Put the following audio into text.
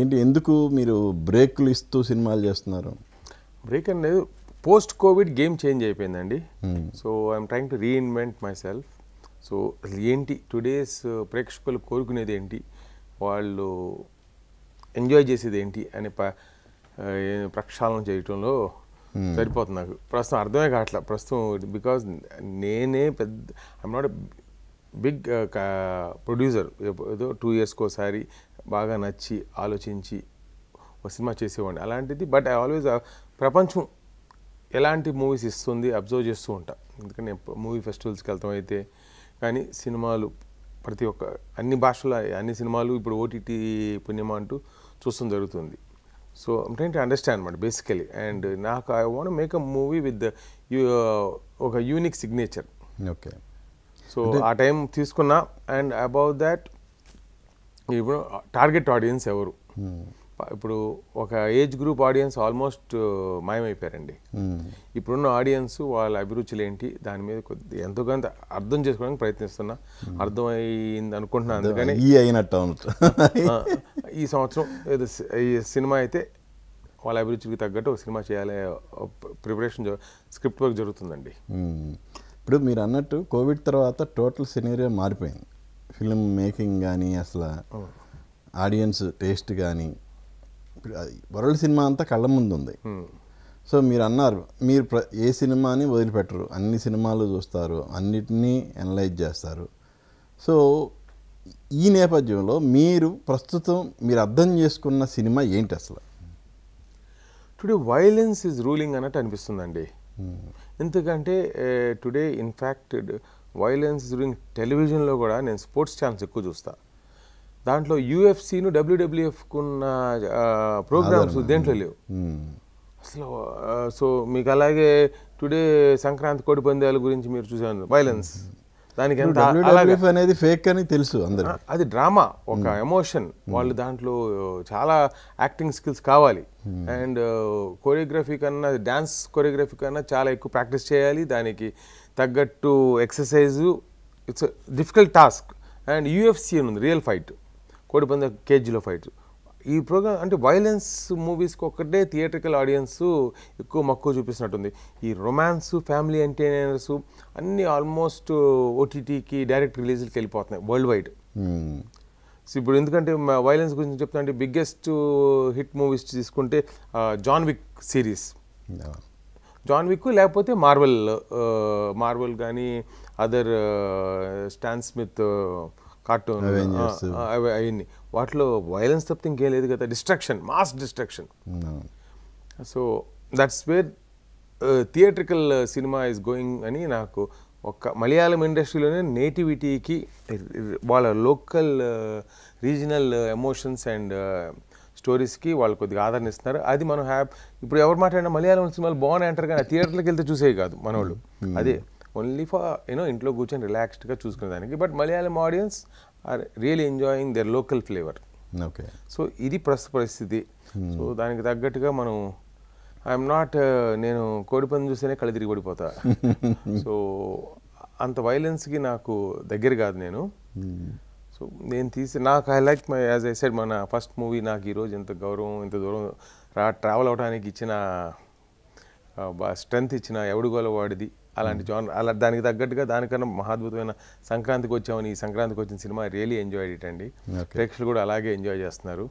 ఏంటి ఎందుకు మీరు బ్రేక్లు ఇస్తూ సినిమాలు చేస్తున్నారు? బ్రేక్ అనేది పోస్ట్ కోవిడ్ గేమ్ చేంజ్ అయిపోయిందండి. So I'm trying to reinvent my self. So ఏంటి టుడేస్ ప్రేక్షకులు కోరుకునేది ఏంటి, వాళ్ళు ఎంజాయ్ చేసేది ఏంటి అనే ప్రక్షాళన చేయటంలో సరిపోతుంది నాకు. ప్రస్తుతం అర్థమే కావట్లా ప్రస్తుతం. బికాజ్ నేనే పెద్ద ఐఎమ్ నాట్ బిగ్ ప్రొడ్యూసర్. ఏదో 2 yearsకి ఒకసారి బాగా నచ్చి ఆలోచించి ఒక సినిమా చేసేవాడిని అలాంటిది. బట్ ఐ ఆల్వేస్ ప్రపంచం ఎలాంటి మూవీస్ ఇస్తుంది అబ్జర్వ్ చేస్తూ ఉంటా. ఎందుకంటే నేను మూవీ ఫెస్టివల్స్కి వెళ్తాం అయితే కానీ సినిమాలు ప్రతి ఒక్క అన్ని భాషల అన్ని సినిమాలు ఇప్పుడు ఓటీటీ పుణ్యమా అంటూ చూస్తూ జరుగుతుంది. So I'm trying to understand అనమాట బేసికలీ. అండ్ నాకు I want make a movie with ఒక యూనిక్ సిగ్నేచర్. ఓకే. సో ఆ టైం తీసుకున్నా. అండ్ అబౌట్ దాట్ ఇప్పుడు టార్గెట్ ఆడియన్స్ ఎవరు, ఇప్పుడు ఒక ఏజ్ గ్రూప్ ఆడియన్స్ ఆల్మోస్ట్ మాయమైపోయారండి. ఇప్పుడున్న ఆడియన్స్ వాళ్ళ అభిరుచులు ఏంటి దాని మీద కొద్ది ఎంతో కొంత అర్థం చేసుకోవడానికి ప్రయత్నిస్తున్నా. అర్థమైంది అనుకుంటున్నాను. అందుకని ఈ సంవత్సరం ఏదో ఈ సినిమా అయితే వాళ్ళ అభిరుచికి తగ్గట్టు ఒక సినిమా చేయాలి ప్రిపరేషన్ స్క్రిప్ట్ వర్క్ జరుగుతుందండి. ఇప్పుడు మీరు అన్నట్టు కోవిడ్ తర్వాత టోటల్ సినారియో మారిపోయింది. ఫిల్మ్ మేకింగ్ కానీ అసలు ఆడియన్స్ టేస్ట్ కానీ వరల్డ్ సినిమా అంతా కళ్ళ ముందు ఉంది. సో మీరు అన్నారు మీరు ఏ సినిమాని వదిలిపెట్టరు, అన్ని సినిమాలు చూస్తారు, అన్నిటినీ అనలైజ్ చేస్తారు. సో ఈ నేపథ్యంలో మీరు ప్రస్తుతం మీరు అర్థం చేసుకున్న సినిమా ఏంటి అసలు? టుడే వైలెన్స్ ఈజ్ రూలింగ్ అన్నట్టు అనిపిస్తుందండి. ఎందుకంటే టుడే ఇన్ఫ్యాక్ట్ వైలెన్స్ రూలింగ్. టెలివిజన్లో కూడా నేను స్పోర్ట్స్ ఛానల్స్ ఎక్కువ చూస్తాను. దాంట్లో యూఎఫ్సీను డబ్ల్యూడబ్ల్యూఎఫ్కున్న ప్రోగ్రామ్స్ దేంట్లో లేవు అసలు. సో మీకు అలాగే టుడే సంక్రాంతి కోడి పందాల గురించి మీరు చూసాను వైలెన్స్. దానికి ఎంత అనేది ఫేక్ అని తెలుసు అందరూ. అది డ్రామా, ఒక ఎమోషన్. వాళ్ళు దాంట్లో చాలా యాక్టింగ్ స్కిల్స్ కావాలి. అండ్ కొరియోగ్రఫీ కన్నా డ్యాన్స్ కొరియోగ్రఫీ కన్నా చాలా ఎక్కువ ప్రాక్టీస్ చేయాలి. దానికి తగ్గట్టు exercise. It's difficult task. And UFC అని ఉంది, రియల్ ఫైట్, కోడిపంద కేజీలో ఫైట్. ఈ ప్రోగ్రామ్ అంటే వైలెన్స్ మూవీస్కి ఒక్కటే థియేట్రికల్ ఆడియన్స్ ఎక్కువ మక్కువ చూపిస్తున్నట్టుంది. ఈ రొమాన్స్, ఫ్యామిలీ ఎంటర్టైనర్స్ అన్నీ ఆల్మోస్ట్ ఓటీటీకి డైరెక్ట్ రిలీజ్కి వెళ్ళిపోతున్నాయి వరల్డ్ వైడ్. సో ఇప్పుడు ఎందుకంటే వైలెన్స్ గురించి చెప్తా అంటే బిగ్గెస్ట్ హిట్ మూవీస్ తీసుకుంటే John Wick series, John Wick, లేకపోతే మార్వెల్ కానీ అదర్ స్టాన్ స్మిత్ కార్టూన్ అవన్నీ. వాటిలో వైలెన్స్ తప్పితే ఇంకేం లేదు కదా. Destruction, mass destruction. So that's where theatrical cinema is going అని నాకు ఒక మలయాళం ఇండస్ట్రీలోనే నేటివిటీకి వాళ్ళ లోకల్ రీజనల్ ఎమోషన్స్ అండ్ స్టోరీస్కి వాళ్ళు కొద్దిగా ఆదరణ ఇస్తున్నారు. అది మనం ఇప్పుడు ఎవరు మాట్లాడినా మలయాళం సినిమాలు బాగున్నాయి అంటారు కానీ థియేటర్లకు వెళ్తే చూసేవి కాదు మనోళ్ళు. అదే ఓన్లీ ఫర్ ఇంట్లో కూర్చొని రిలాక్స్డ్గా చూసుకునే దానికి. But Malayalam audience are really enjoying their local flavour. Okay. So ఇది ప్రస్తుత పరిస్థితి. సో దానికి తగ్గట్టుగా మనం ఐఎమ్ నాట్ నేను కోడిపంది చూస్తేనే కళ్ళు తిరిగి పడిపోతా. సో అంత వైలెన్స్కి నాకు దగ్గర కాదు నేను. సో నేను నాకు I like my as I said మన ఫస్ట్ మూవీ నాకు ఈరోజు ఎంత గౌరవం, ఇంత దూరం ట్రావెల్ అవడానికి ఇచ్చిన స్ట్రెంగ్త్ ఇచ్చిన ఎవడుగోల వాడిది అలాంటి జాన్ అలా దానికి తగ్గట్టుగా దానికన్నా మహాద్భుతమైన సంక్రాంతికి వచ్చామని ఈ సంక్రాంతికి వచ్చిన సినిమా రియలీ ఎంజాయ్ ఇట్ అండి. ప్రేక్షకులు కూడా అలాగే ఎంజాయ్ చేస్తున్నారు.